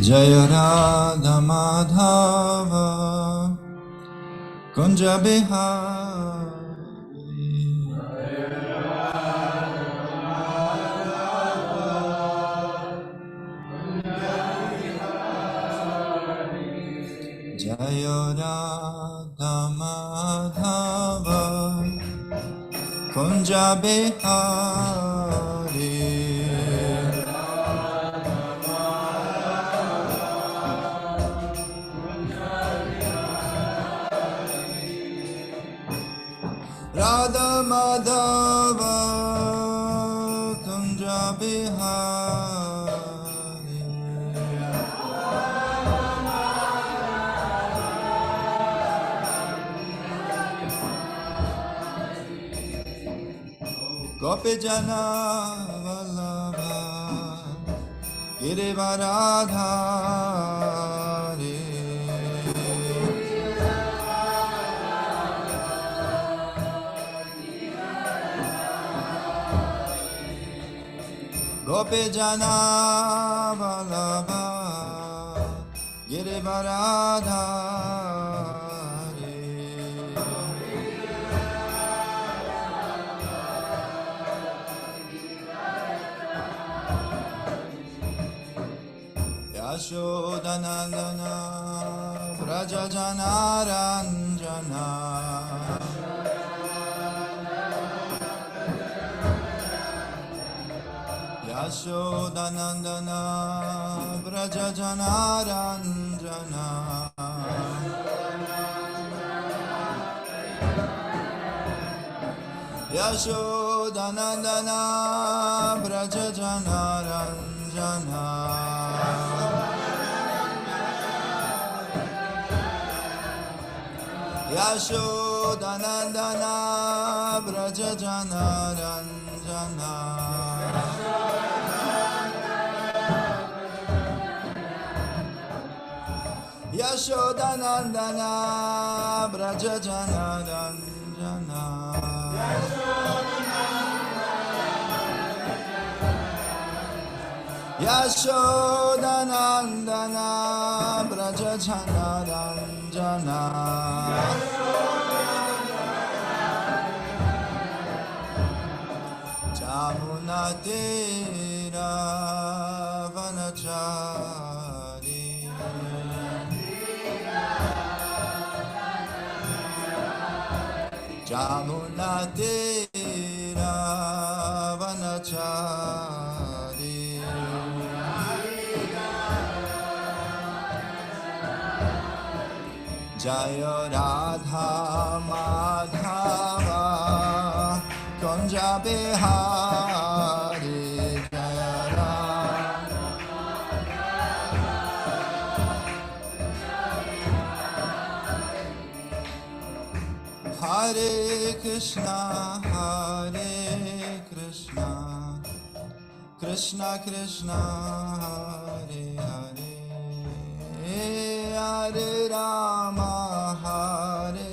Jaya Radha Madhava Kunja Bihari Jaya Radha Madhava Kunja Bihari Radha Madhava Kunja Bihari Gopi Jana Vallabha Girivaradhari Gopi Jana Vallabha Girivaradhari Yashodanandana Vraja Jana Ranjana Yashodanandana Vraja Jana Ranjana Yashodanandana Vraja Jana Ranjana Yashodanandana Vraja Jana Ranjana Yashodanandana Vraja Jana Ranjana Yashodanandana Vraja Jana Ranjana Jamuna Tira Vanachari Jamuna Tira Vanachari Jaya Radha Madhava Kunja Bihari Jaya Radha Hare Krishna Hare Krishna Krishna Krishna Hare Hare Hare Rama Hare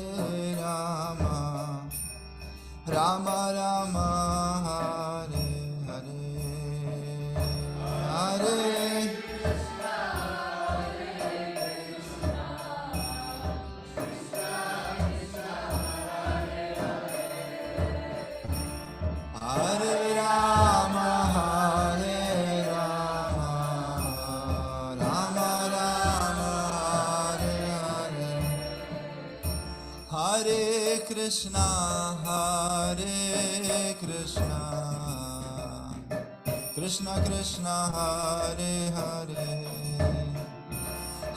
Rama Rama Rama Hare Hare Hare Hare Rama Hare Rama Rama Rama Hare Hare Hare Krishna Hare Krishna Krishna Krishna Hare Hare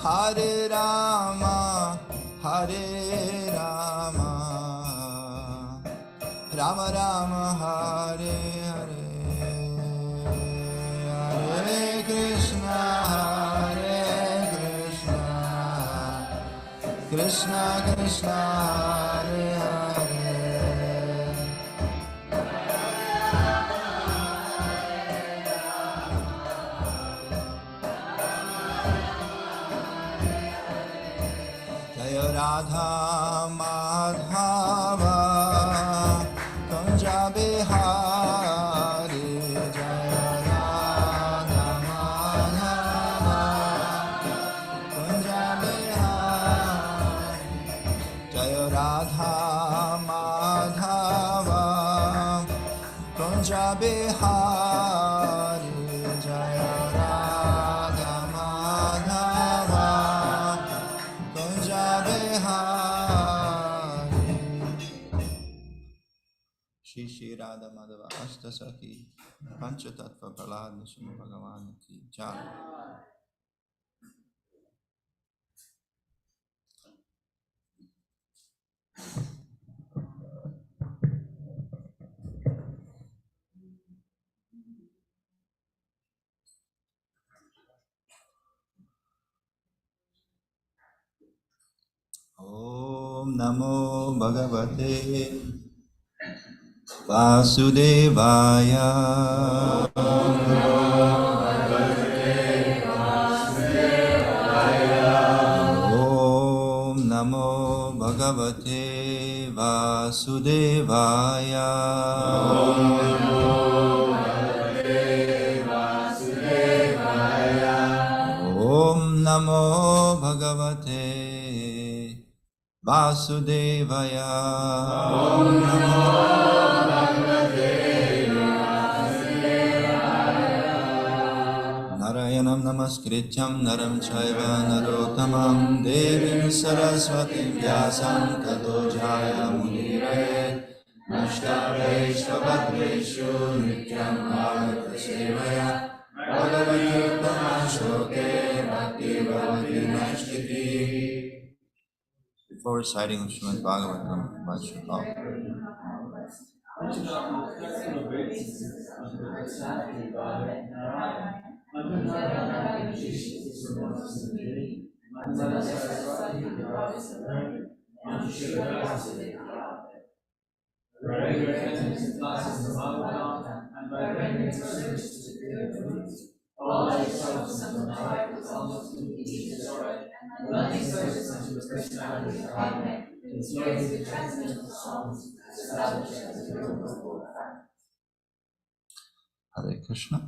Hare Rama Hare Rama Rama Rama Hare Hare Hare Krishna Hare Krishna Krishna Krishna Hare Hare Jaya Radha Madhava Kunja Bihari Jaya Radha Madhava Kunja Bihari Jaya Radha Madhava Kunja Bihari Jaya Radha Madhava Kunja Bihari Shri Shri Radha Madhava Ashta Sakhi Pancha Tattva Prahlad Nishima Bhagavan Ki Jai. Om Namo Bhagavate Vasudevaya. Om Namo Bhagavate Vasudevaya. Om Namo Bhagavate Vasudevaya. Om Namo Narayanam Namaskrityam Naram Chaiva Narottamam Devim Saraswatim Vyasam Tato Jaya Mudiraye Nashtareshva Bhadreshu Nityam Bhagavata Sevaya Bhagavati Uttama Shloke Bhakti Bhavati Nashtiti. Before reciting Srimad Bhagavatam, one should Hare Krishna.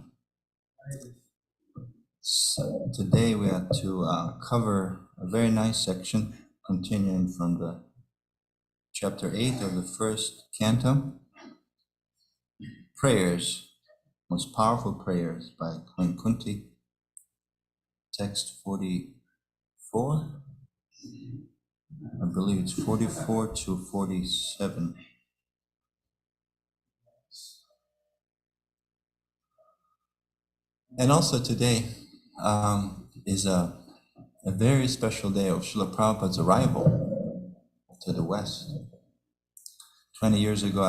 So today we have to cover a very nice section, continuing from the chapter 8 of the first canto, prayers, most powerful prayers by Queen Kunti, text 44, I believe it's 44 to 47. And also today is a very special day of Srila Prabhupada's arrival to the West. 20 years ago,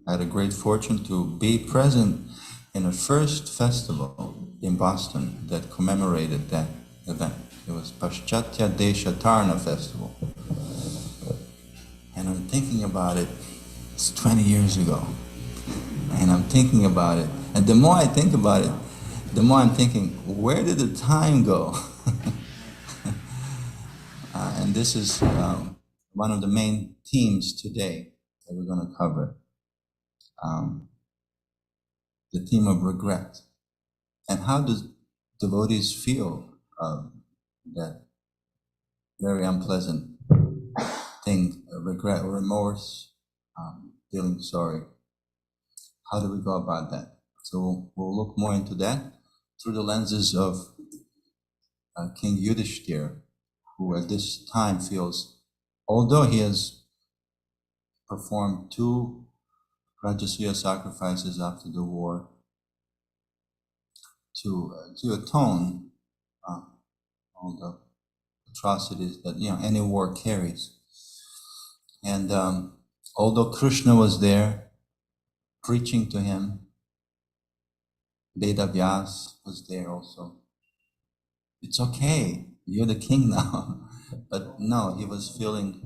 I had a great fortune to be present in a first festival in Boston that commemorated that event. It was Paschatya Desha Tarna Festival. And I'm thinking about it, it's 20 years ago. And I'm thinking about it. And the more I think about it, the more I'm thinking, where did the time go? And this is one of the main themes today that we're going to cover. The theme of regret. And how do devotees feel that very unpleasant thing, regret, remorse, feeling sorry? How do we go about that? So we'll look more into that through the lenses of King Yudhishthira, who at this time feels, although he has performed 2 Rajasuya sacrifices after the war to atone all the atrocities that any war carries, and although Krishna was there preaching to him, Vedavyas was there also. It's okay, you're the king now. But no, he was feeling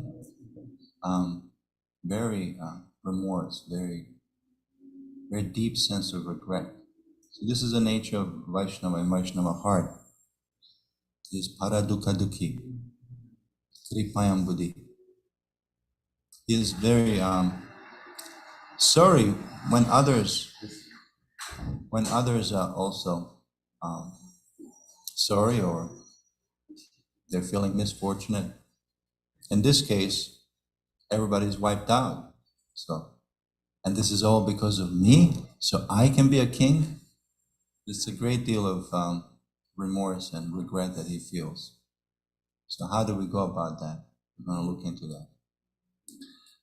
very remorse, very deep sense of regret. So this is the nature of Vaishnava and Vaishnava heart. Is paradukha dukhi. Tripayam Buddhi. He is very sorry when others are also sorry or they're feeling misfortunate. In this case, everybody's wiped out. So, and this is all because of me, so I can be a king. It's a great deal of remorse and regret that he feels. So how do we go about that? We're going to look into that.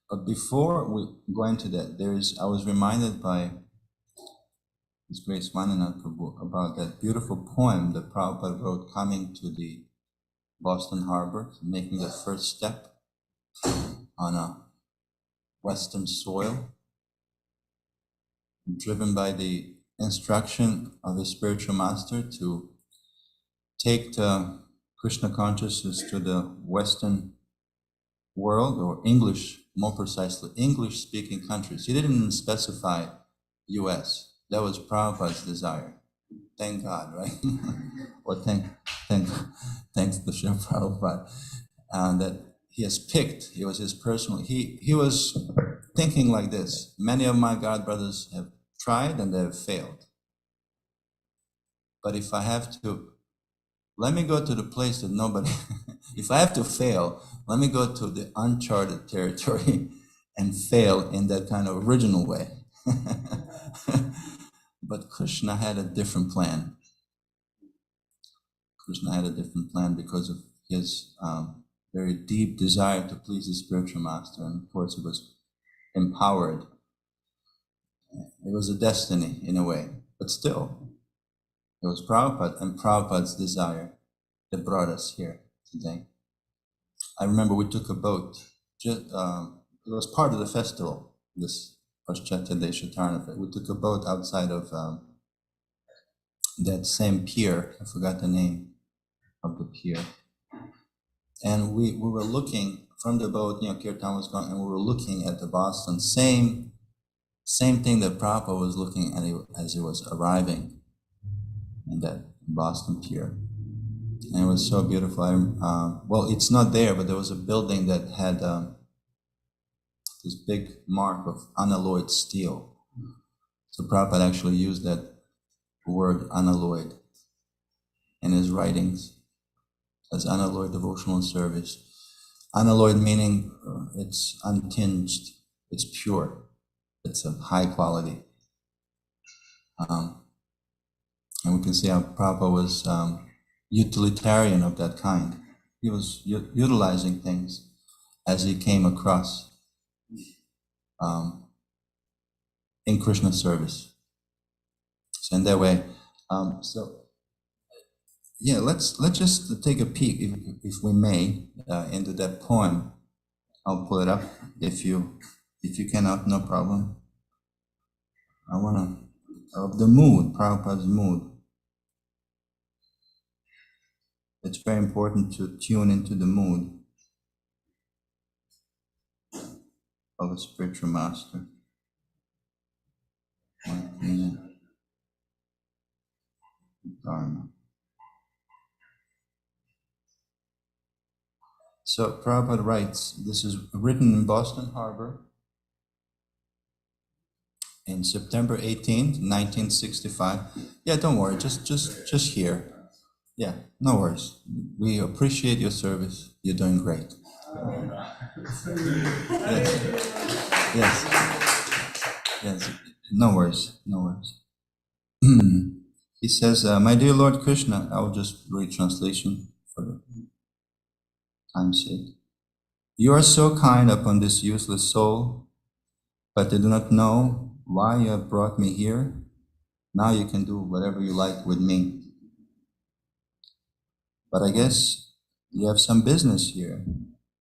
But before we go into that, I was reminded by His Grace Swaminatha Prabhu about that beautiful poem that Prabhupada wrote coming to the Boston Harbor, making the first step on a Western soil, driven by the instruction of his spiritual master to take the Krishna consciousness to the Western world, or English, more precisely, English-speaking countries. He didn't even specify US. That was Prabhupada's desire. Thank God, right? Or thanks to Sri Prabhupada, that he has picked. It was his personal. He was thinking like this. Many of my God brothers have tried and they have failed. But if I have to, let me go to the place that nobody. If I have to fail, let me go to the uncharted territory and fail in that kind of original way. But Krishna had a different plan. Krishna had a different plan because of his very deep desire to please his spiritual master. And of course, he was empowered. It was a destiny in a way. But still, it was Prabhupada and Prabhupada's desire that brought us here today. I remember we took a boat. It was part of the festival, this Paschatya Deshatarna. We took a boat outside of that same pier. I forgot the name of the pier. And we were looking from the boat, Kirtan was going, and we were looking at the Boston, same thing that Prabhupada was looking at as he was arriving in that Boston pier. And it was so beautiful. Well, it's not there, but there was a building that had this big mark of unalloyed steel. So Prabhupada actually used that word unalloyed in his writings as unalloyed devotional service. Unalloyed meaning it's untinged, it's pure, it's of high quality. And we can see how Prabhupada was utilitarian of that kind. He was utilizing things as he came across in Krishna service. So in that way, let's just take a peek, if we may, into that poem. I'll pull it up. If you cannot, no problem. I wanna of the mood, Prabhupada's mood. It's very important to tune into the mood of a spiritual master. 1 minute. Dharma. So Prabhupada writes, this is written in Boston Harbor in September 18th, 1965. Yeah, don't worry, just here. Yeah, no worries. We appreciate your service. You're doing great. Yes. No worries. He says, my dear Lord Krishna, I will just read translation for the time's sake. You are so kind upon this useless soul, but they do not know why you have brought me here. Now you can do whatever you like with me. But I guess you have some business here.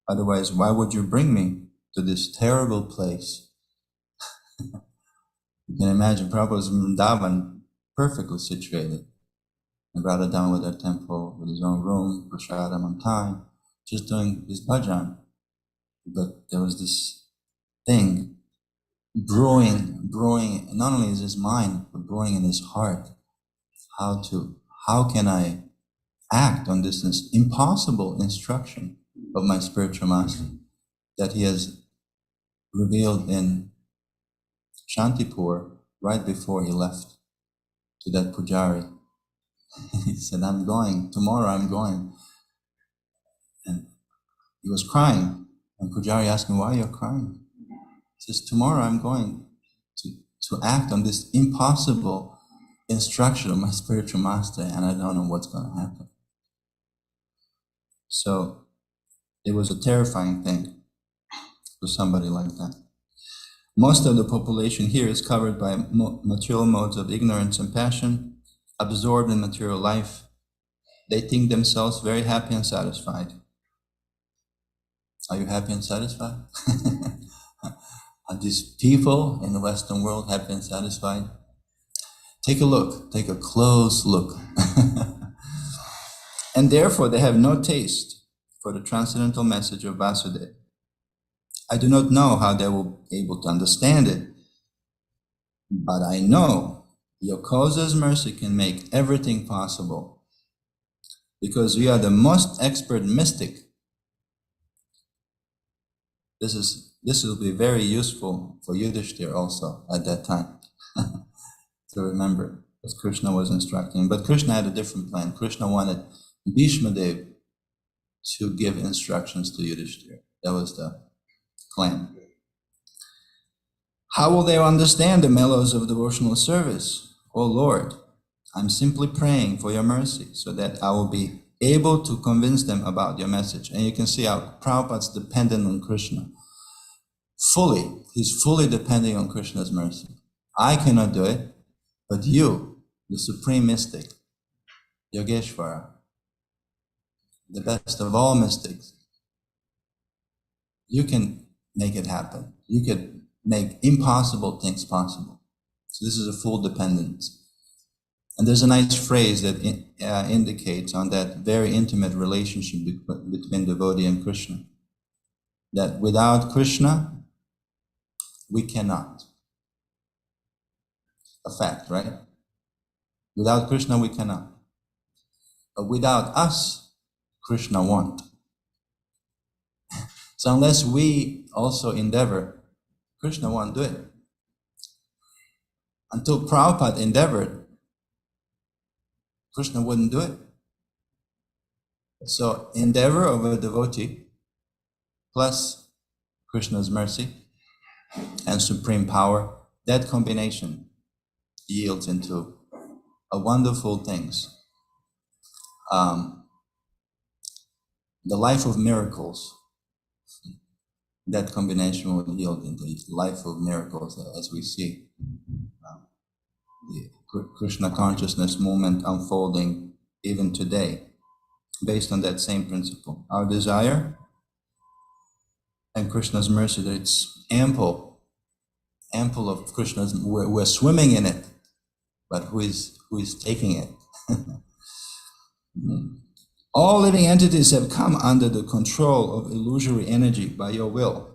Otherwise, why would you bring me to this terrible place? You can imagine Prabhupada was in Vrindavan, perfectly situated. And Radha Damodar temple with his own room, prasadam on time, just doing his bhajan. But there was this thing brewing, not only in his mind, but brewing in his heart. How can I act on this impossible instruction? of my spiritual master that he has revealed in Shantipur right before he left to that pujari. He said, I'm going, tomorrow I'm going. And he was crying. And pujari asked him, why are you crying? He says, tomorrow I'm going to act on this impossible instruction of my spiritual master, and I don't know what's going to happen. So it was a terrifying thing for somebody like that. Most of the population here is covered by material modes of ignorance and passion, absorbed in material life. They think themselves very happy and satisfied. Are you happy and satisfied? Are these people in the Western world happy and satisfied? Take a look, take a close look. And therefore they have no taste for the transcendental message of Vasudeva. I do not know how they will be able to understand it, but I know Yokoza's mercy can make everything possible, because we are the most expert mystic. This will be very useful for Yudhishthira also at that time to remember, because Krishna was instructing him. But Krishna had a different plan. Krishna wanted Bhishma Dev to give instructions to Yudhishthira. That was the plan. How will they understand the mellows of devotional service? Oh Lord, I'm simply praying for your mercy so that I will be able to convince them about your message. And you can see how Prabhupada's dependent on Krishna. He's fully depending on Krishna's mercy. I cannot do it, but you, the supreme mystic, Yogeshvara, the best of all mystics, you can make it happen. You can make impossible things possible. So this is a full dependence. And there's a nice phrase that indicates on that very intimate relationship between devotee and Krishna, that without Krishna, we cannot. A fact, right? Without Krishna, we cannot. But without us, Krishna won't. So unless we also endeavor, Krishna won't do it. Until Prabhupada endeavored, Krishna wouldn't do it. So endeavor of a devotee plus Krishna's mercy and supreme power, that combination yields into a wonderful things. The life of miracles, that combination will yield into the life of miracles as we see the Krishna consciousness movement unfolding even today, based on that same principle. Our desire and Krishna's mercy, that it's ample of Krishna's, we're swimming in it, but who is taking it? All living entities have come under the control of illusory energy by your will.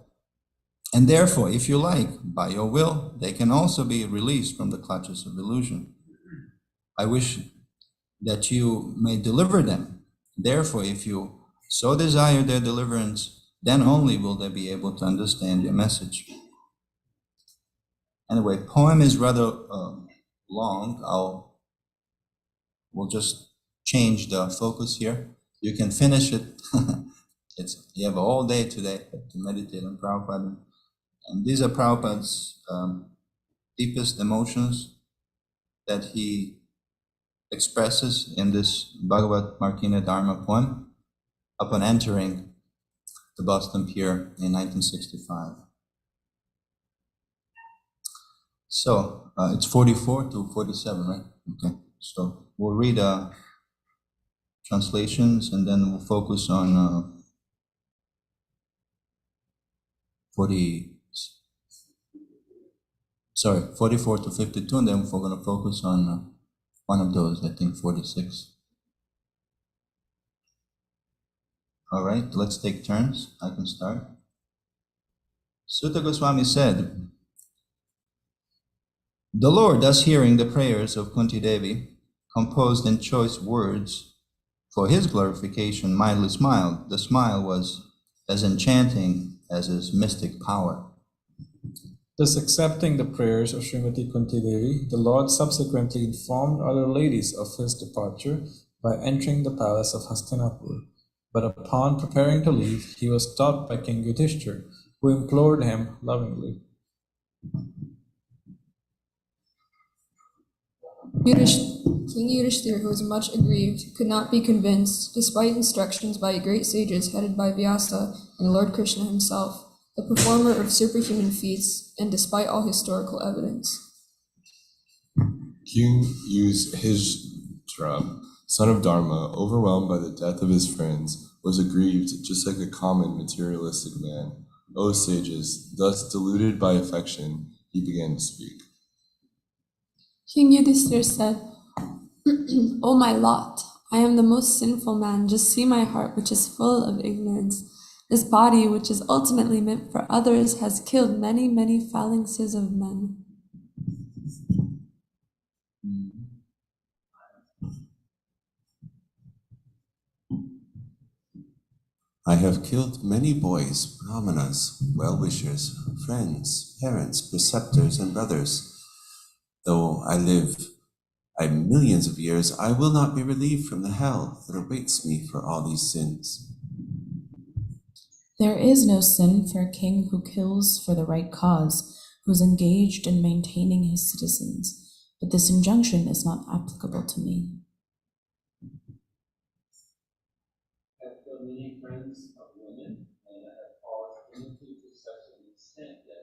And therefore, if you like, by your will, they can also be released from the clutches of illusion. I wish that you may deliver them. Therefore, if you so desire their deliverance, then only will they be able to understand your message. Anyway, poem is rather long. We'll just change the focus here. You can finish it. You have all day today to meditate on Prabhupada. And these are Prabhupada's deepest emotions that he expresses in this Bhagavad Markina Dharma poem upon entering the Boston Pier in 1965. So it's 44 to 47, right? Okay, so we'll read translations and then we'll focus on 44 to 52, and then we're going to focus on one of those, I think 46. All right, let's take turns. I can start. Sutta Goswami said, the Lord, thus hearing the prayers of Kunti Devi, composed in choice words for his glorification, mildly smiled. The smile was as enchanting as his mystic power. Thus, accepting the prayers of Srimati Kunti Devi, the Lord subsequently informed other ladies of his departure by entering the palace of Hastinapur. But upon preparing to leave, he was stopped by King Yudhishthir, who implored him lovingly. King Yudhishthir, who was much aggrieved, could not be convinced, despite instructions by great sages headed by Vyasa and Lord Krishna himself, the performer of superhuman feats, and despite all historical evidence. King Yudhishthira, son of Dharma, overwhelmed by the death of his friends, was aggrieved just like a common materialistic man. O sages, thus deluded by affection, he began to speak. King Yudhishthir said, O my lot, I am the most sinful man. Just see my heart, which is full of ignorance. This body, which is ultimately meant for others, has killed many, many phalanxes of men. I have killed many boys, brahmanas, well-wishers, friends, parents, preceptors, and brothers. Though I live millions of years, I will not be relieved from the hell that awaits me for all these sins. There is no sin for a king who kills for the right cause, who is engaged in maintaining his citizens, but this injunction is not applicable to me. I have killed many friends of women, and I have caused enmity to such an extent that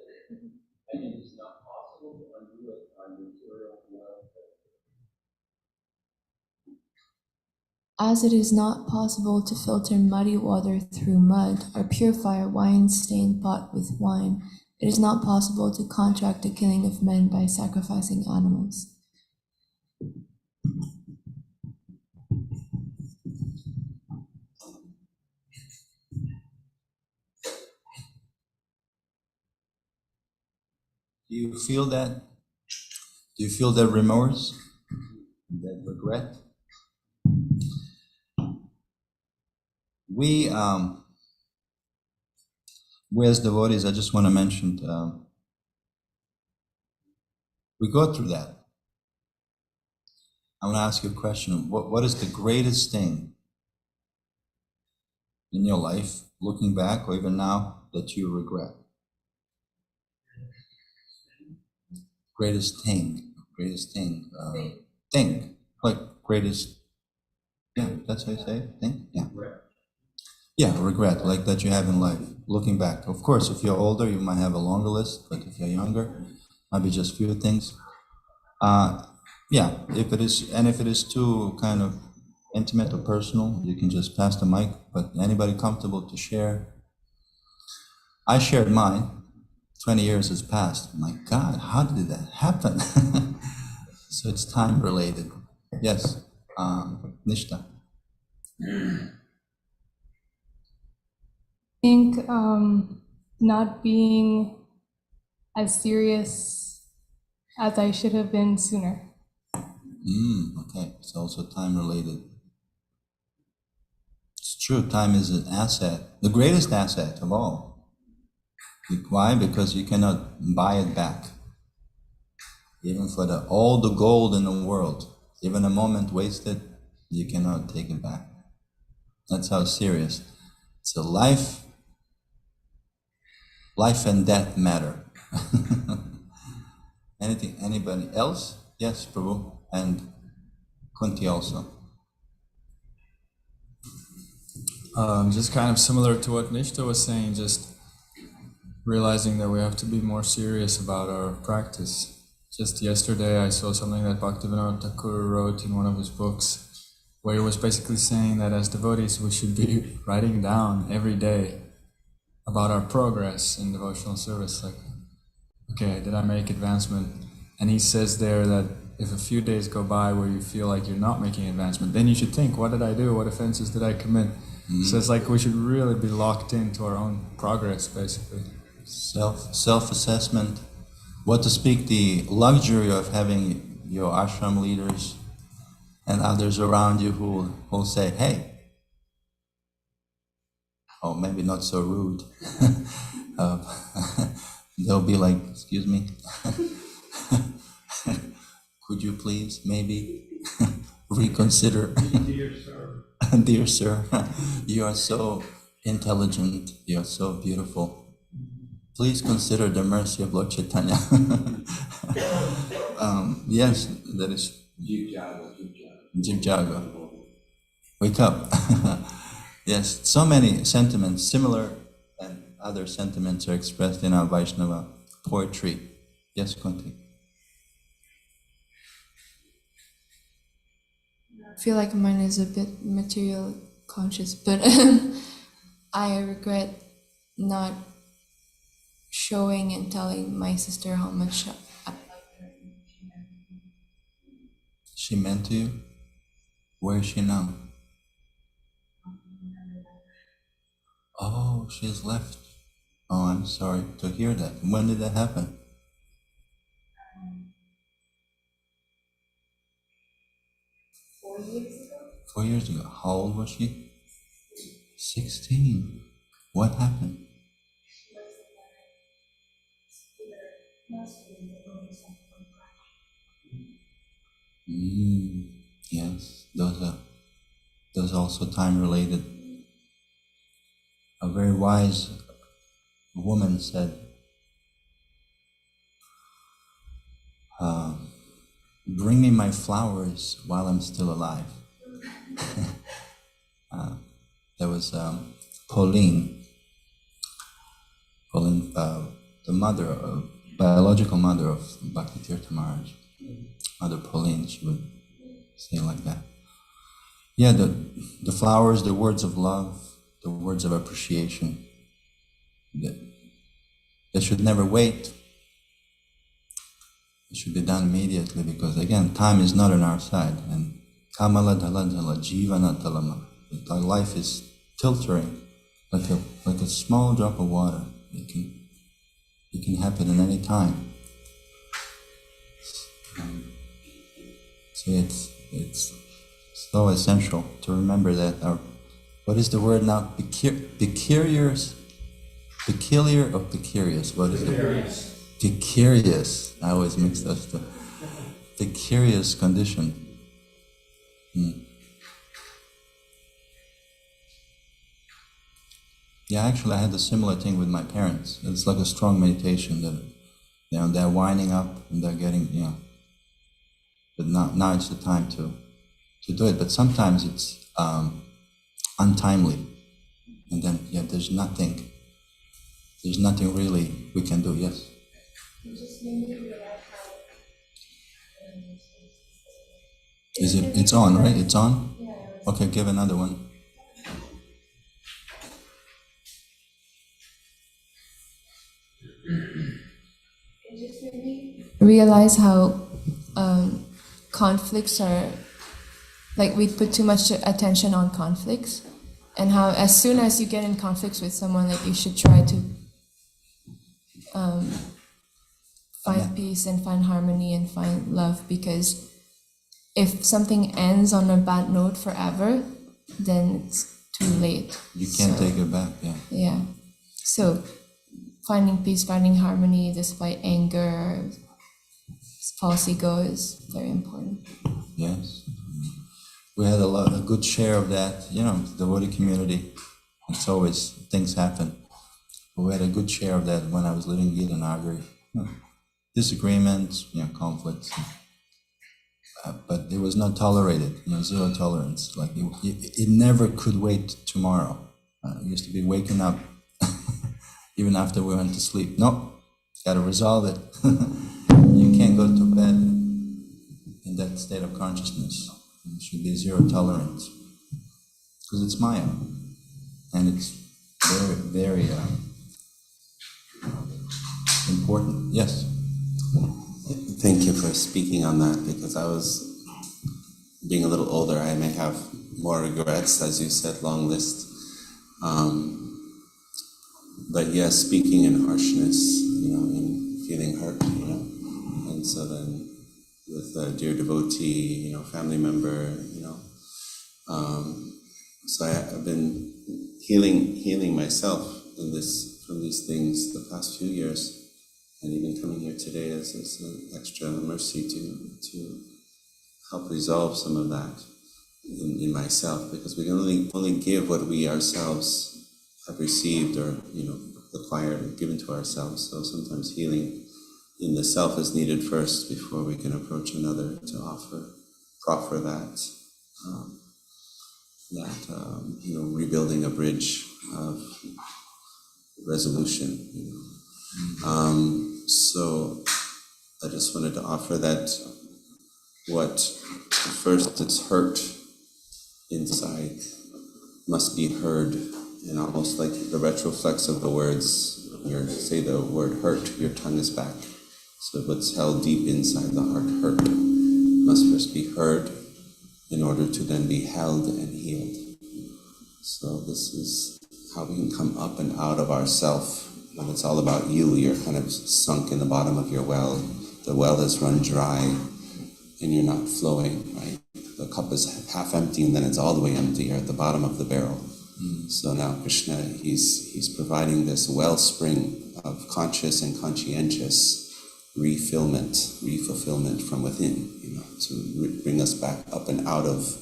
it is not possible to undo it by material wealth. As it is not possible to filter muddy water through mud, or purify a wine-stained pot with wine, it is not possible to contract the killing of men by sacrificing animals. Do you feel that? Do you feel that remorse, that regret? We as devotees, I just want to mention, we go through that. I want to ask you a question. What is the greatest thing in your life, looking back or even now, that you regret? Greatest thing, like greatest, yeah, that's how you say it, thing, yeah. Yeah, regret, like that you have in life, looking back. Of course, if you're older, you might have a longer list, but if you're younger, might be just few things. Yeah, if it is too kind of intimate or personal, you can just pass the mic, but anybody comfortable to share? I shared mine. 20 years has passed. My God, how did that happen? So it's time related. Yes, Nishta. I think not being as serious as I should have been sooner. Okay, it's also time related. It's true, time is an asset, the greatest asset of all. Why? Because you cannot buy it back. Even for all the gold in the world, even a moment wasted, you cannot take it back. That's how serious. It's a life and death matter. Anybody else? Yes, Prabhu, and Kunti also. Just kind of similar to what Nishta was saying, just realizing that we have to be more serious about our practice. Just yesterday I saw something that Bhaktivinoda Thakur wrote in one of his books, where he was basically saying that as devotees we should be writing down every day about our progress in devotional service, like, okay, did I make advancement? And he says there that if a few days go by where you feel like you're not making advancement, then you should think, what did I do? What offenses did I commit? So it's like we should really be locked into our own progress, basically. Self-assessment. What to speak, the luxury of having your ashram leaders and others around you who will say, hey, or maybe not so rude. They'll be like, excuse me, could you please maybe reconsider? Dear sir. Dear sir, you are so intelligent, you are so beautiful. Please consider the mercy of Lord Chaitanya. Yes, that is Jiv Jaga. Wake up. Yes, so many sentiments, similar and other sentiments are expressed in our Vaishnava poetry. Yes, Kunti. I feel like mine is a bit material conscious, but I regret not showing and telling my sister how much I She meant to you? Where is she now? Oh, she has left. Oh, I'm sorry to hear that. When did that happen? her 4 years ago. 4 years ago. How old was she? 16. What happened? Yes, those are also time related. A very wise woman said, bring me my flowers while I'm still alive. There was Pauline, the biological mother of Bhakti Tirtha Maharaj. Mother Pauline, she would say like that. Yeah, the flowers, the words of love, the words of appreciation, they should never wait. It should be done immediately because, again, time is not on our side. And kamala dhaladhala jivana talama. Our life is tiltering like a small drop of water. It can happen at any time. So it's so essential to remember that our, what is the word now? Peculiar or precarious? What is it? Precarious. I always mix those two. Precarious condition. Yeah, actually, I had a similar thing with my parents. It's like a strong meditation that they're winding up and they're getting, but now it's the time to do it. But sometimes it's untimely, and then there's nothing really we can do. Yes. Is it? It's on, right? It's on. Okay, give another one. Realize how conflicts are, like we put too much attention on conflicts, and how as soon as you get in conflicts with someone, like you should try to find peace and find harmony and find love, because if something ends on a bad note forever, then it's too late. You can't take it back. Yeah. So finding peace, finding harmony despite anger, as false ego is very important. Yes. We had a good share of that, devotee community. It's always, things happen. But we had a good share of that when I was living in Gitanagari. Disagreements, conflicts. But it was not tolerated, zero tolerance. Like it never could wait tomorrow. It used to be waking up even after we went to sleep. Nope, got to resolve it. You can't go to bed in that state of consciousness. It should be zero tolerance because it's Maya, and it's very, very important. Yes. Thank you for speaking on that, because I was being a little older. I may have more regrets, as you said, long list. But yes, speaking in harshness, in feeling hurt, and so then with a dear devotee, family member, So I've been healing myself from these things the past few years, and even coming here today is an extra mercy to help resolve some of that in myself, because we can only give what we ourselves have received or acquired or given to ourselves. So sometimes healing in the self is needed first before we can approach another to proffer that. Rebuilding a bridge of resolution. So I just wanted to offer that what first is hurt inside must be heard, and almost like the retroflex of the words, when you say the word hurt, your tongue is back. So what's held deep inside the heart, hurt, must first be heard in order to then be held and healed. So this is how we can come up and out of ourself. When it's all about you, you're kind of sunk in the bottom of your well. The well has run dry and you're not flowing, right? The cup is half empty and then it's all the way empty. You're at the bottom of the barrel. So now Krishna, he's providing this wellspring of conscious and conscientious refulfillment from within, to bring us back up and out of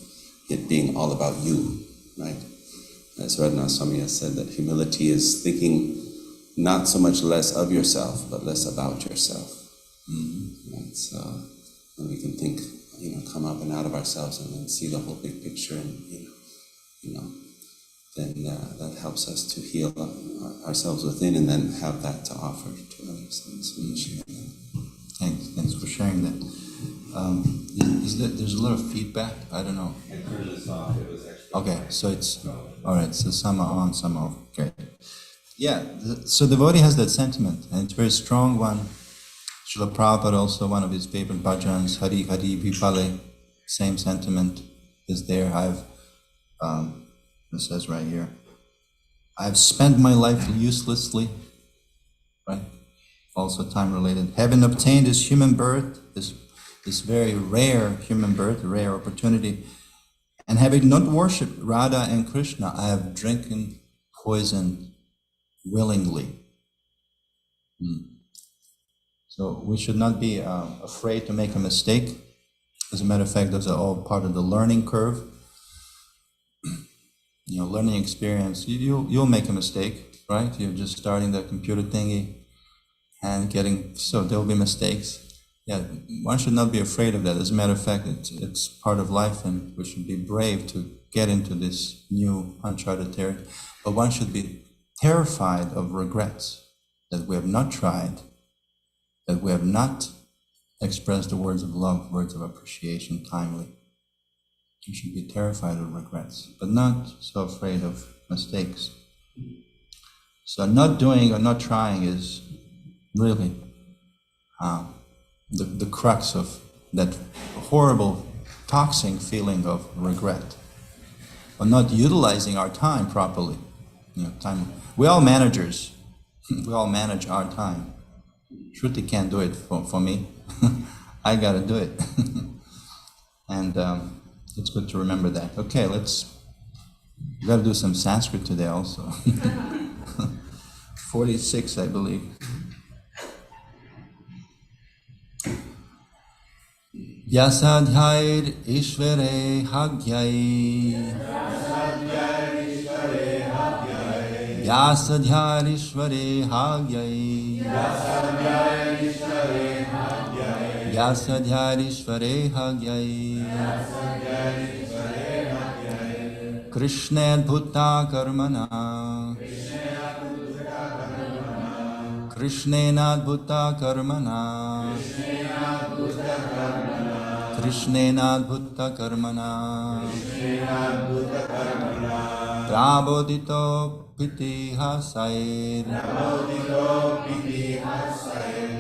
it being all about you, right? As Radhanath Swami has said, that humility is thinking not so much less of yourself, but less about yourself. Right? So when we can think, come up and out of ourselves and then see the whole big picture, and then that helps us to heal ourselves within, and then have that to offer to others. Thanks for sharing that. There's a lot of feedback? I don't know. I turned this off. It was extra. Okay, so it's all right. So some are on, some are off. Okay. Yeah. So devotee has that sentiment, and it's a very strong one. Srila Prabhupada, also one of his favorite bhajans, Hari Hari Vipale, same sentiment is there. It says right here, I've spent my life uselessly, right? Also time related. Having obtained this human birth, this very rare human birth, a rare opportunity, and having not worshipped Radha and Krishna, I have drinking poison willingly. So we should not be afraid to make a mistake. As a matter of fact, those are all part of the learning curve. Learning experience, you'll make a mistake, right? You're just starting the computer thingy and so there'll be mistakes. Yeah, one should not be afraid of that. As a matter of fact, it's part of life, and we should be brave to get into this new uncharted territory. But one should be terrified of regrets, that we have not tried, that we have not expressed the words of love, words of appreciation timely. You should be terrified of regrets, but not so afraid of mistakes. So not doing or not trying is really the crux of that horrible, toxic feeling of regret. Or not utilizing our time properly. Time. We're all managers. We all manage our time. Shruti can't do it for me. I gotta do it. And it's good to remember that. Okay, we gotta do some Sanskrit today also. 46, I believe. Yasadhyair Ishvare Hagyai Yasadhyair Ishvare Hagyai Yasadhyair Ishvare Hagyai Krishna Advaita Karmana Krishna Advaita Karmana Krishna Advaita Karmana Prabodhito Piti Hasair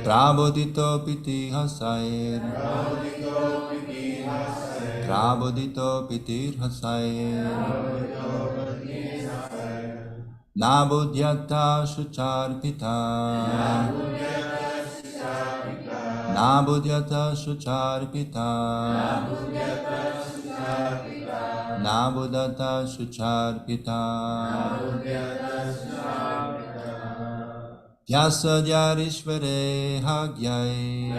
Prabodhito Piti Hasair Prabodhito Piti Hasair Nabodhyata Shucharpita Nabudyata Sucharpita. Nabudata Sucharpita. Vyasadyarishvare Hagyai.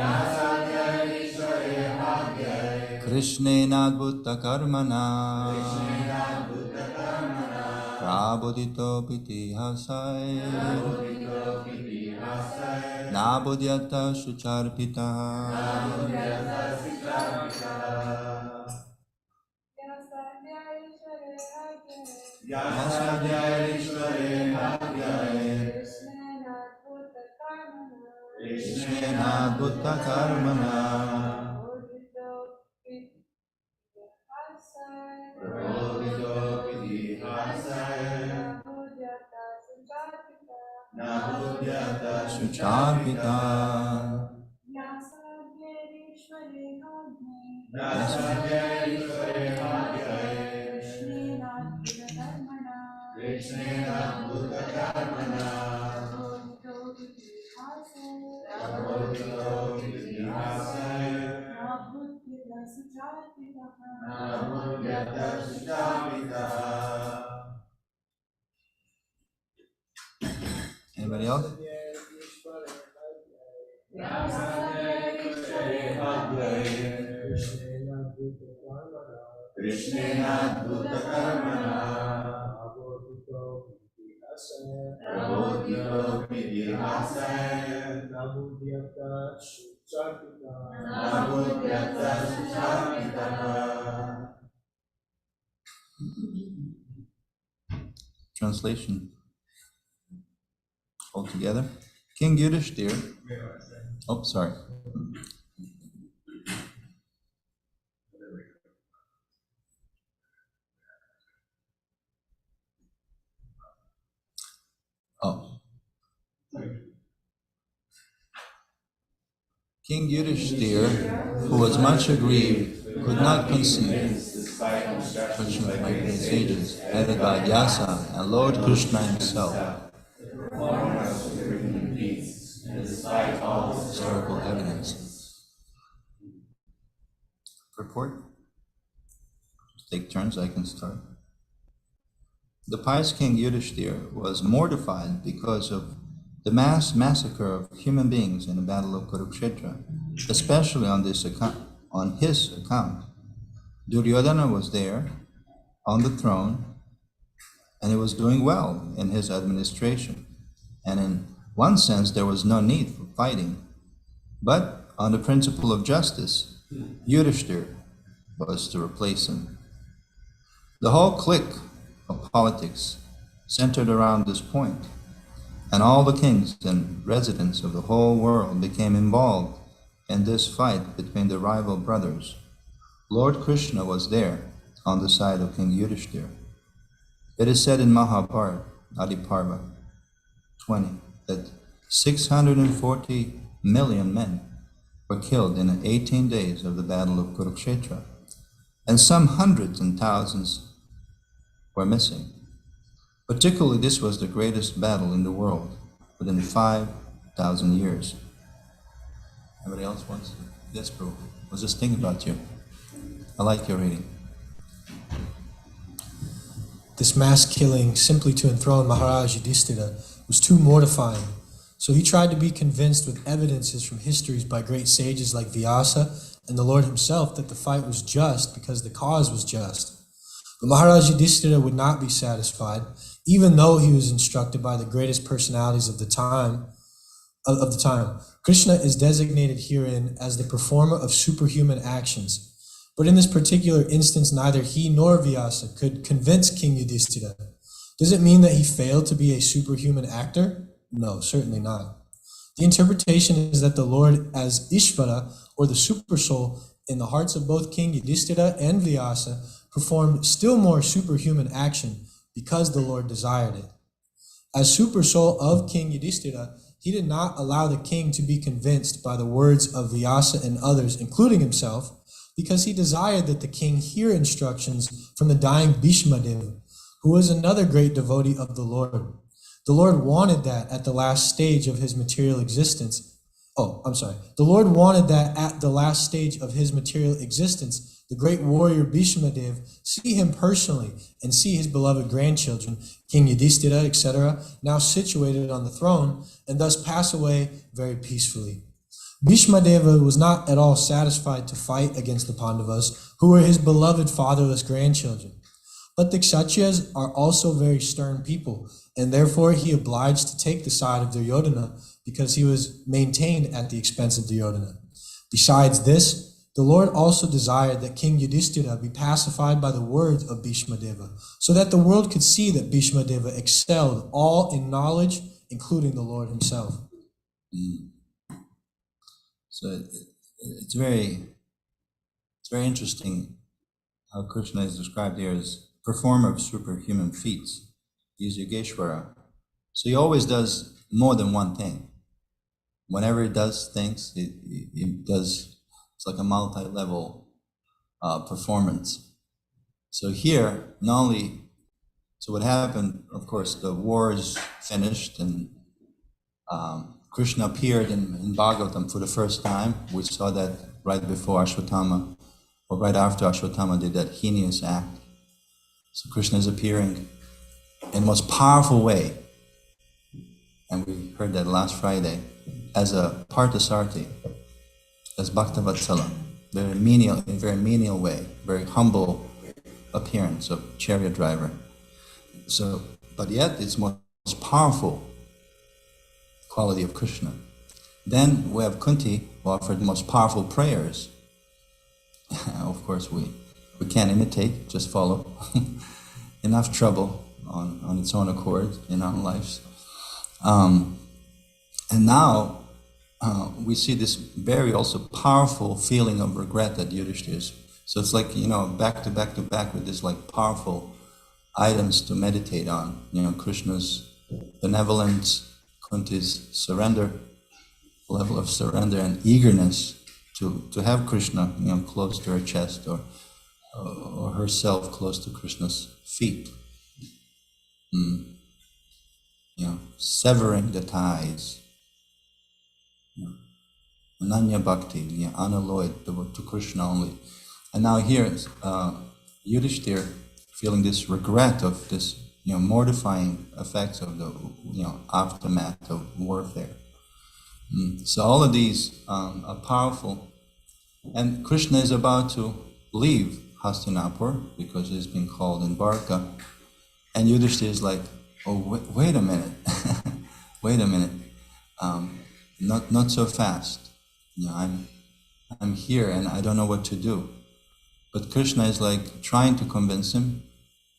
Krishnenadbhuta karmana. Prabodhito piti hasai. Nabudyata Sucharpita. Vyasadyarishvare Hagyai. Krishnenadbhuta karmana. Prabodhito piti hasai. Nabudyata Sucharpita. Vyasadyarishvare Hagyai. Krishnenadbhuta karmana. Prabodhito piti hasai. Nabudyata Sucharpita. Anybody else? Krishnenadbhuta karmana. Prabodhito piti hasai. Nabudyata Sucharpita. Translation altogether. King Yudhishthir. Oh, sorry. Oh. King Yudhishthir, who was much aggrieved, could not conceive, instruction of my great sages, headed by Vyasa and Lord Krishna himself. Historical evidence. Report. Take turns, I can start. The pious King Yudhishthir was mortified because of the mass massacre of human beings in the battle of Kurukshetra, especially on his account. Duryodhana was there on the throne, and he was doing well in his administration. And in one sense, there was no need for fighting. But on the principle of justice, Yudhishthir was to replace him. The whole clique of politics centered around this point, and all the kings and residents of the whole world became involved in this fight between the rival brothers. Lord Krishna was there on the side of King Yudhishthir. It is said in Mahabharata, Adiparva 20, that 640 million men were killed in 18 days of the battle of Kurukshetra, and some hundreds and thousands were missing. Particularly, this was the greatest battle in the world within 5,000 years. Anybody else wants to? Yes, bro. I was just thinking about you. I like your reading. This mass killing simply to enthrone Maharaj Yudhishthira was too mortifying, so he tried to be convinced with evidences from histories by great sages like Vyasa and the Lord himself that the fight was just because the cause was just. But Maharaj Yudhishthira would not be satisfied, even though he was instructed by the greatest personalities of the time. Krishna is designated herein as the performer of superhuman actions. But in this particular instance, neither he nor Vyasa could convince King Yudhishthira. Does it mean that he failed to be a superhuman actor? No, certainly not. The interpretation is that the Lord, as Ishvara, or the super soul, in the hearts of both King Yudhishthira and Vyasa, performed still more superhuman action because the Lord desired it. As super soul of King Yudhishthira, he did not allow the king to be convinced by the words of Vyasa and others, including himself, because he desired that the king hear instructions from the dying Bhishmadeva, who was another great devotee of the Lord. The Lord wanted that at the last stage of his material existence, The Lord wanted that at the last stage of his material existence, the great warrior Bhishmadev see him personally and see his beloved grandchildren, King Yudhishthira, etc., now situated on the throne, and thus pass away very peacefully. Bhishmadeva was not at all satisfied to fight against the Pandavas, who were his beloved fatherless grandchildren. But the Kshatriyas are also very stern people, and therefore he obliged to take the side of Duryodhana because he was maintained at the expense of Duryodhana. Besides this, the Lord also desired that King Yudhishthira be pacified by the words of Bhishmadeva, so that the world could see that Bhishmadeva excelled all in knowledge, including the Lord himself. So it's very interesting how Krishna is described here as performer of superhuman feats. He's Yogeshwara. So he always does more than one thing. Whenever he does things, he does, it's like a multi-level performance. So here, not only, so what happened, of course, the war is finished and Krishna appeared in Bhagavatam for the first time. We saw that right before Ashwatthama, or right after Ashwatthama did that heinous act. So Krishna is appearing in the most powerful way, and we heard that last Friday, as a Parthasarthi, as Bhaktavatsala, very menial way, very humble appearance of chariot driver. So, but yet it's most powerful quality of Krishna. Then we have Kunti, who offered the most powerful prayers. Of course, we can't imitate, just follow. Enough trouble on its own accord in our lives. And now we see this very also powerful feeling of regret at Yudhishthira's. So it's like, back to back with this like powerful items to meditate on. Krishna's benevolence, Kunti's surrender, level of surrender and eagerness to have Krishna, close to her chest or herself close to Krishna's feet. Severing the ties. Ananya Bhakti, unalloyed to Krishna only. And now here, Yudhishthira feeling this regret of this, mortifying effects of the, aftermath of warfare. So all of these are powerful. And Krishna is about to leave Hastinapur because he's been called in Dwarka. And Yudhishthira is like, oh, wait a minute. Wait a minute. Not so fast. I'm here and I don't know what to do. But Krishna is like trying to convince him.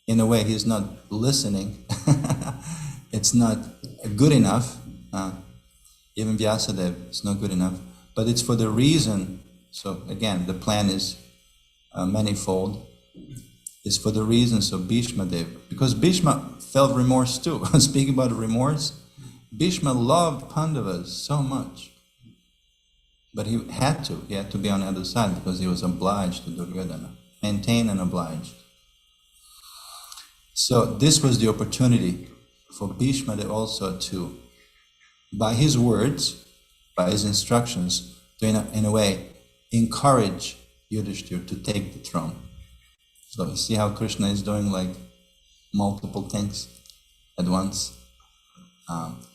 In a way, he's not listening. It's not good enough. Even Vyasadeva, it's not good enough. But it's for the reason. So again, the plan is manifold. It's for the reasons of Bhishmadev. Because Bhishma felt remorse too. Speaking about remorse, Bhishma loved Pandavas so much. But he had to be on the other side because he was obliged to Duryodhana, maintain and obliged. So this was the opportunity for Bhishma also to, by his words, by his instructions, to in a way encourage Yudhishthira to take the throne. So you see how Krishna is doing like multiple things at once.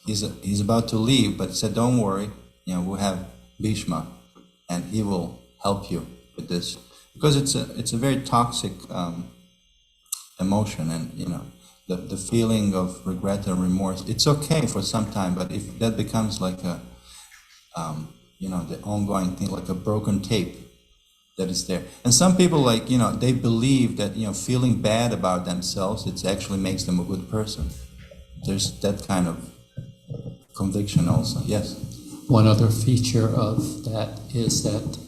He's about to leave, but he said, "Don't worry, we'll have Bhishma, and he will help you with this because it's a very toxic emotion, and the feeling of regret and remorse. It's okay for some time, but if that becomes like a the ongoing thing, like a broken tape that is there, and some people they believe that feeling bad about themselves it actually makes them a good person. There's that kind of conviction also. Yes. One other feature of that is that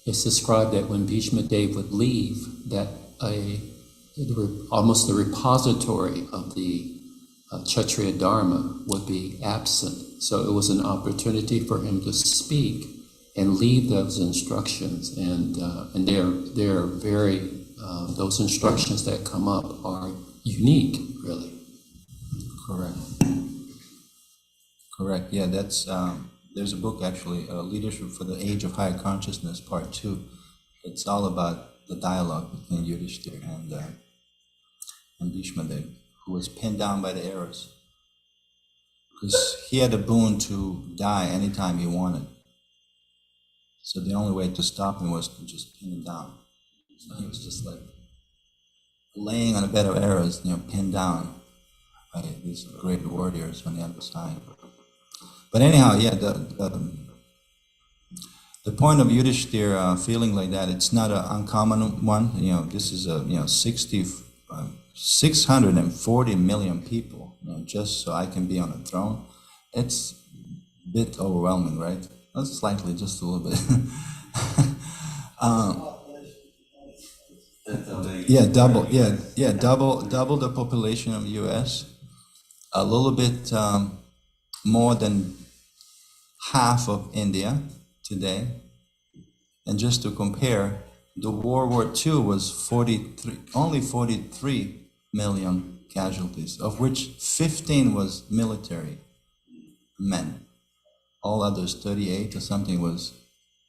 it's described that when Bhishma Dev would leave, that almost the repository of the Kshatriya Dharma would be absent. So it was an opportunity for him to speak and leave those instructions. And they're very, those instructions that come up are unique, really. Correct. Yeah, that's there's a book actually, Leadership for the Age of Higher Consciousness, Part 2. It's all about the dialogue between Yudhishthira and Bhishma Dev, who was pinned down by the arrows. Because he had a boon to die anytime he wanted. So the only way to stop him was to just pin him down. So he was just like laying on a bed of arrows, pinned down by these great warriors on the other side. But anyhow, yeah, the point of Yudhishthira feeling like that, it's not an uncommon one. This is a 640 million people, just so I can be on a throne. It's a bit overwhelming, right? Not slightly, just a little bit. Double the population of the U.S. A little bit more than half of India today. And just to compare, the World War II was only 43 million casualties, of which 15 was military men. All others, 38 or something, was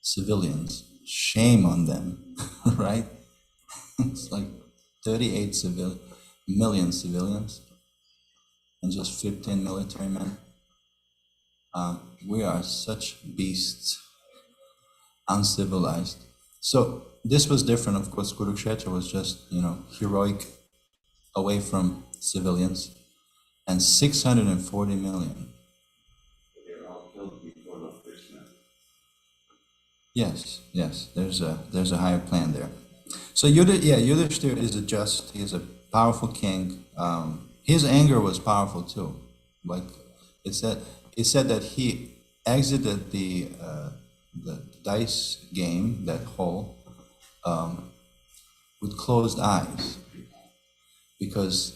civilians. Shame on them, right? It's like 38 million civilians and just 15 military men. We are such beasts, uncivilized. So this was different, of course. Kurukshetra was just, heroic, away from civilians, and 640 million. They're all killed before Lord Krishna. Yes, there's a higher plan there. So Yudhishthira is he's a powerful king. His anger was powerful too. Like it said that he exited the dice game, that hole, with closed eyes, because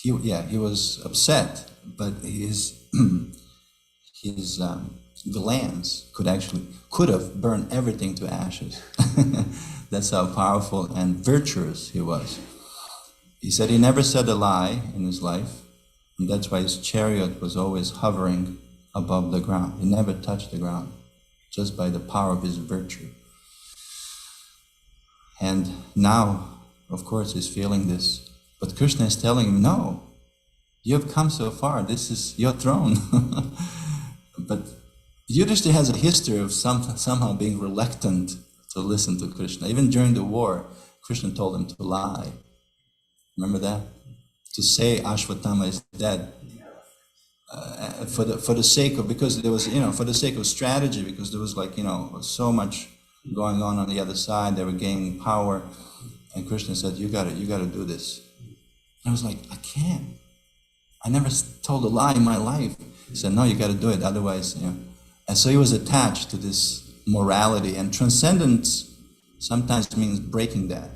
he was upset, but his glands could have burned everything to ashes. That's how powerful and virtuous he was. He said he never said a lie in his life, and that's why his chariot was always hovering above the ground. He never touched the ground, just by the power of his virtue. And now, of course, he's feeling this, but Krishna is telling him, no, you have come so far, this is your throne. But Yudhishthira has a history of somehow being reluctant to listen to Krishna. Even during the war, Krishna told him to lie. Remember that? To say Ashwatthama is dead. For the sake of, because there was, for the sake of strategy, because there was so much going on the other side, they were gaining power, and Krishna said, you gotta do this. And I was like, I can't. I never told a lie in my life. He said, no, you gotta do it, otherwise, And so he was attached to this morality, and transcendence sometimes means breaking that.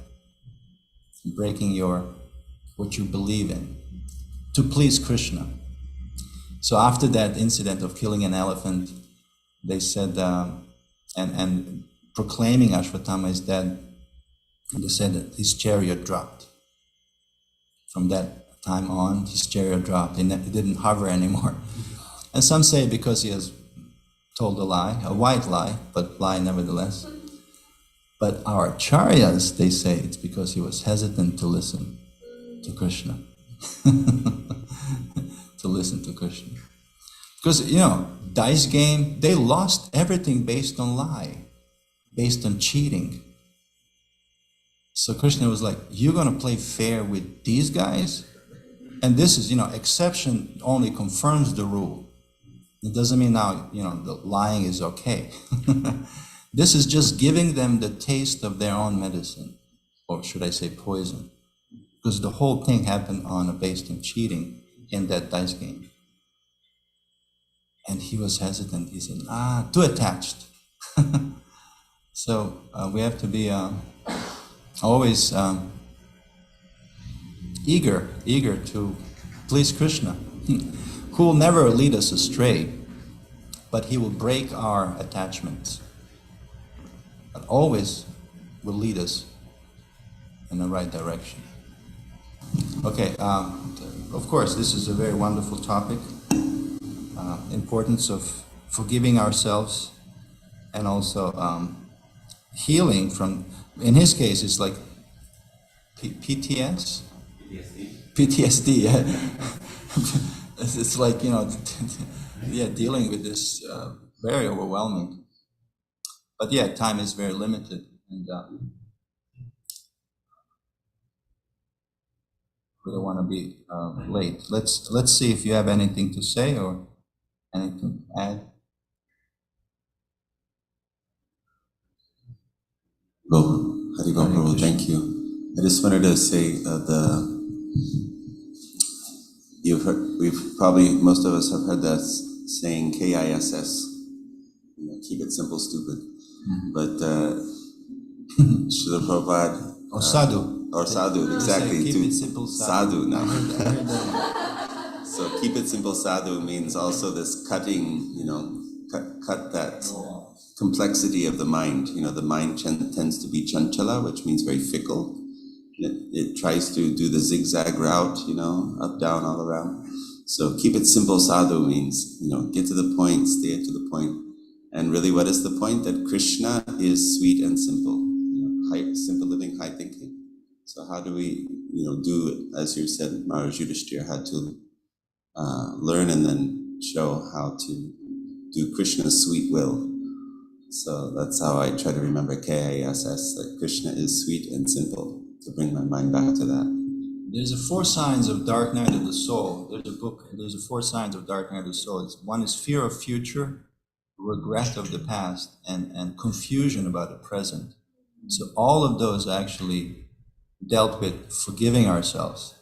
Breaking what you believe in, to please Krishna. So after that incident of killing an elephant, they said, and proclaiming Ashwatthama is dead, they said that his chariot dropped. From that time on, his chariot dropped. It didn't hover anymore. And some say because he has told a lie, a white lie, but lie nevertheless. But our acharyas, they say it's because he was hesitant to listen to Krishna. To listen to Krishna. Because, dice game, they lost everything based on lie, based on cheating. So Krishna was like, you're going to play fair with these guys? And this is, exception only confirms the rule. It doesn't mean now, the lying is okay. This is just giving them the taste of their own medicine, or should I say poison. Because the whole thing happened based on cheating in that dice game. And he was hesitant. He said, too attached. So we have to be always eager to please Krishna, who will never lead us astray, but he will break our attachments, but always will lead us in the right direction. Okay, of course, this is a very wonderful topic, importance of forgiving ourselves, and also healing from, in his case, it's like PTS? PTSD, yeah. It's like, yeah, dealing with this very overwhelming. But yeah, time is very limited, and we don't want to be late. Let's see if you have anything to say or anything to add. Haribol Prabhu, thank you. I just wanted to say most of us have heard that saying KISS, keep it simple, stupid. Mm-hmm. But Srila Prabhupada, or sadhu. Or sadhu, exactly. Keep it simple, sadhu. Sadhu now. So keep it simple, sadhu means also this cutting, cut that complexity of the mind. The mind tends to be chanchala, which means very fickle. It tries to do the zigzag route, up, down, all around. So keep it simple, sadhu means, get to the point, stay to the point. And really, what is the point? That Krishna is sweet and simple, simple living, high thinking. So how do we, do it? As you said, Maharaj Yudhishthira had to learn and then show how to do Krishna's sweet will. So that's how I try to remember KISS, that Krishna is sweet and simple, to bring my mind back to that. There's a 4 signs of dark night of the soul. There's a 4 signs of dark night of the soul. One is fear of future, regret of the past, and confusion about the present. So all of those actually dealt with forgiving ourselves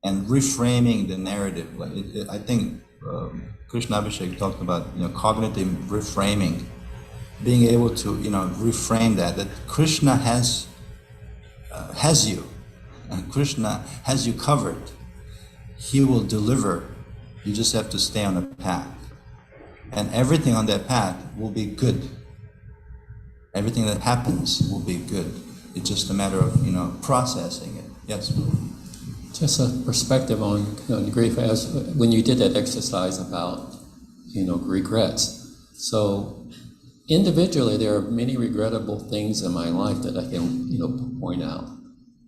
and reframing the narrative. I think Krishna Abhishek talked about cognitive reframing, being able to reframe that Krishna has you, and Krishna has you covered. He will deliver. You just have to stay on a path, and everything on that path will be good. Everything that happens will be good. It's just a matter of processing it. Yes. Just a perspective on grief, as when you did that exercise about regrets. So individually, there are many regrettable things in my life that I can point out.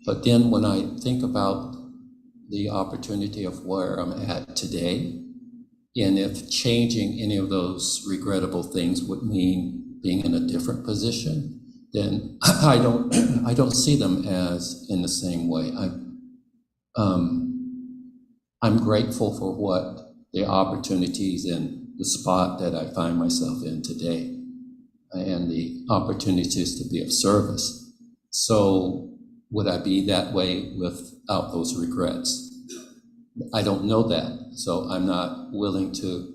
But then when I think about the opportunity of where I'm at today, and if changing any of those regrettable things would mean being in a different position, then I don't see them as in the same way. I'm grateful for what the opportunities and the spot that I find myself in today, and the opportunities to be of service. So would I be that way without those regrets? I don't know that, so I'm not willing to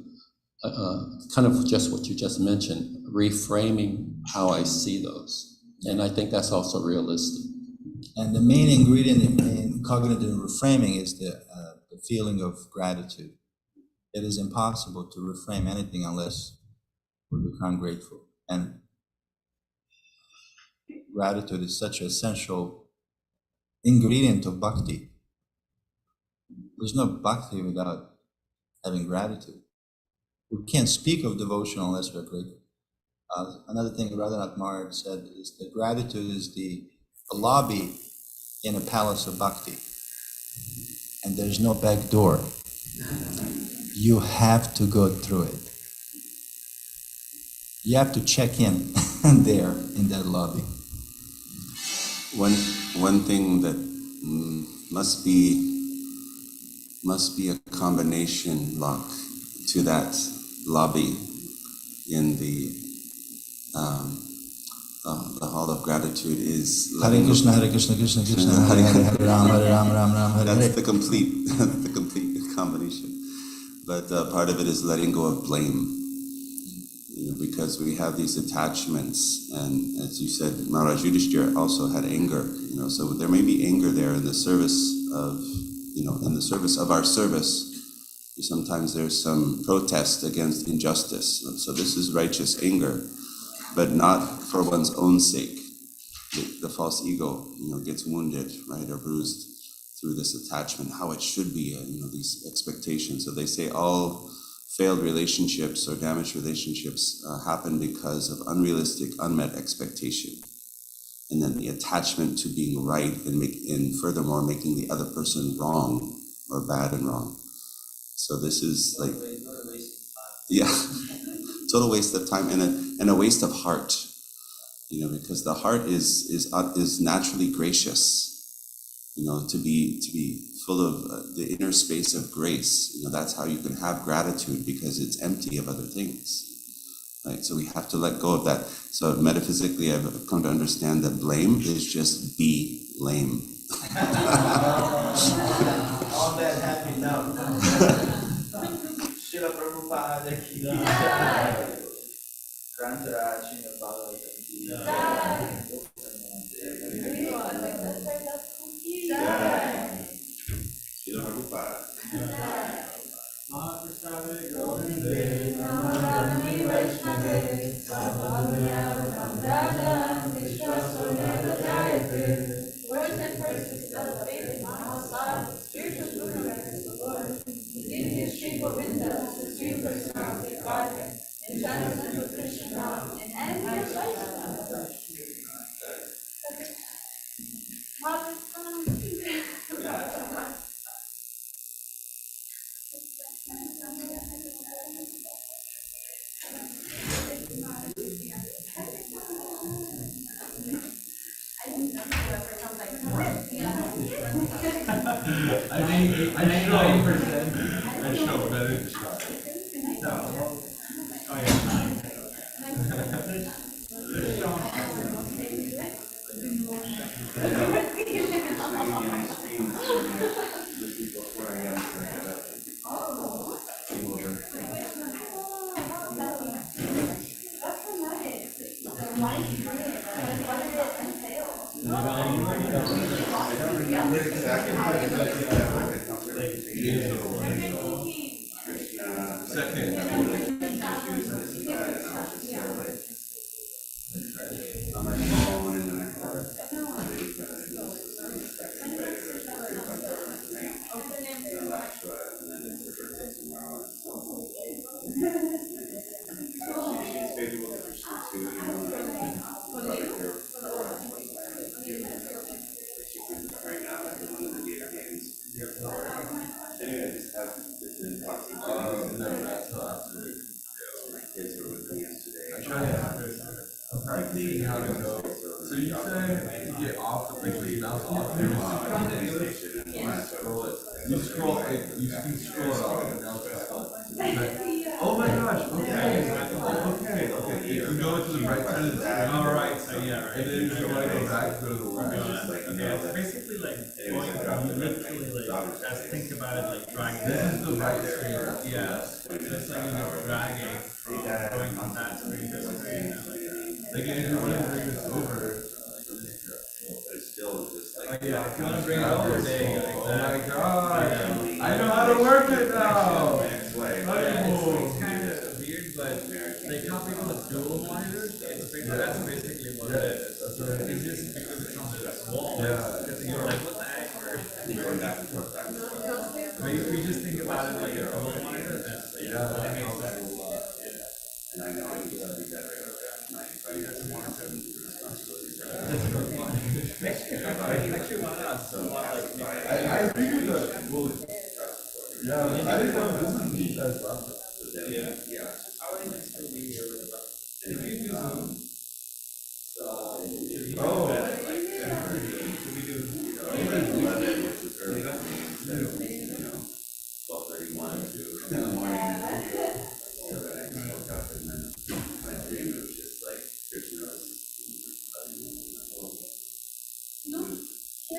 kind of just what you just mentioned, reframing how I see those. And I think that's also realistic. And the main ingredient in cognitive reframing is the feeling of gratitude. It is impossible to reframe anything unless we become grateful. And gratitude is such an essential ingredient of bhakti. There's no bhakti without having gratitude. We can't speak of devotion unless we're grateful. Another thing Radhanath Maharaj said is that gratitude is the lobby in a palace of bhakti. And there's no back door. You have to go through it. You have to check in there in that lobby. One thing that must be a combination lock to that lobby in the hall of gratitude is Hare Krishna, Hare Krishna, Krishna Krishna, Hare Hare, Hare Ram, Hare Ram, Ram Ram, Hare Hare. That's the complete combination. But part of it is letting go of blame, because we have these attachments, and as you said, Maharaj Yudhishthira also had anger. So there may be anger there in the service of, in the service of our service. Sometimes there's some protest against injustice. So this is righteous anger, but not for one's own sake. The false ego, gets wounded, right, or bruised through this attachment, how it should be, these expectations. So they say all failed relationships or damaged relationships happen because of unrealistic, unmet expectation. And then the attachment to being right and furthermore making the other person wrong or bad and wrong. So this is like, yeah, total waste of time and a waste of heart, because the heart is naturally gracious, to be full of the inner space of grace. That's how you can have gratitude, because it's empty of other things. Right, so we have to let go of that. So metaphysically, I've come to understand that blame is just be lame. All that happy now. Shila Prabhupada ki Shila Prabhupada. I think 90%. I show better to start. No. Oh yeah. So you say to get off the picture, bounce off the you scroll it, you can scroll it off and now oh my gosh, okay. If you go to the right side of the screen, alright, so yeah, right. And then if you want to go back, go to the left. It's basically like going literally like just think about it like dragging. This is the right screen. Yeah. Just like you're dragging going from that screen to this screen. Like if you want to bring this over, It's still just like yeah, if you want to bring it over, oh my god, I know how to work it now. It's kind of weird, but they can't people with dual monitors. That's basically what it is. It's just because it's on this wall. Because you're like, what the heck? going back and forth, back and forth. But if you just think about it like a dual monitor, that's that makes sense. And I know I need to be better at my finance and responsibilities. Actually, why not? So, I agree with that. Well, yeah, I didn't know this is neat as well. Yeah. I would still be here with them. Oh. We do. 11, which was early, instead of 12:31 to in the morning.